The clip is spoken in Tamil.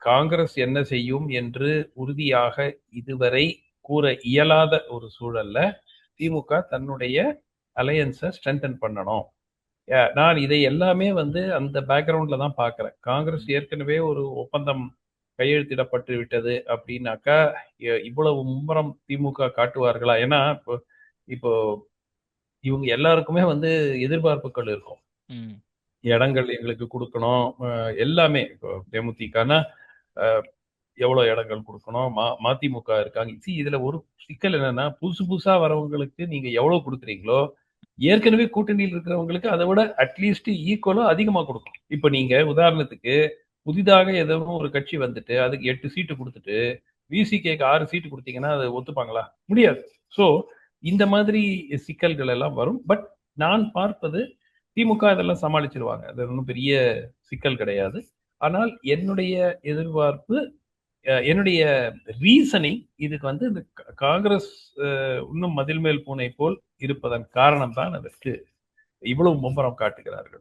காங்கிரஸ் என்ன செய்யும் என்று உறுதியாக இதுவரை கூற இயலாத ஒரு சூழல்ல திமுக தன்னுடைய அலையன்ஸை ஸ்ட்ரென்தன் பண்ணணும். நான் இதை எல்லாமே அந்த பேக்ரவுண்ட்ல தான் பார்க்கிறேன். காங்கிரஸ் ஏற்கனவே ஒரு ஒப்பந்தம் கையெழுத்திடப்பட்டு விட்டது அப்படின்னாக்கா இவ்வளவு மும்முரம் திமுக காட்டுவார்களா? ஏன்னா இப்போ இப்போ இவங்க எல்லாருக்குமே எதிர்பார்ப்புகள் இருக்கும். இடங்கள் எங்களுக்கு கொடுக்கணும், எல்லாமே. இப்போ தேமுதிகனா எவ்வளவு இடங்கள் கொடுக்கணும், மதிமுக இருக்காங்க. இதுல ஒரு சிக்கல் என்னன்னா, புதுசு புதுசா வரவங்களுக்கு நீங்க எவ்வளவு கொடுக்குறீங்களோ ஏற்கனவே கூட்டணியில் இருக்கிறவங்களுக்கு அதை விட அட்லீஸ்ட் ஈக்குவலோ அதிகமா கொடுக்கும். இப்ப நீங்க உதாரணத்துக்கு புதிதாக ஏதோ ஒரு கட்சி வந்துட்டு அதுக்கு 8 சீட்டு கொடுத்துட்டு விசிகேக்கு 6 சீட்டு கொடுத்தீங்கன்னா அதை ஒத்துப்பாங்களா? முடியாது. சோ இந்த மாதிரி சிக்கல்கள் எல்லாம் வரும். பட் நான் பார்ப்பது திமுக இதெல்லாம் சமாளிச்சிருவாங்க. அது ஒன்றும் பெரிய சிக்கல் கிடையாது. ஆனால் என்னுடைய எதிர்பார்ப்பு, என்னுடைய ரீசனிங் இதுக்கு இந்த காங்கிரஸ் இன்னும் மதில் மேல் பூனை போல் இருப்பதன் காரணம் தான் அதற்கு இவ்வளவு மும்முரம் காட்டுகிறார்கள்.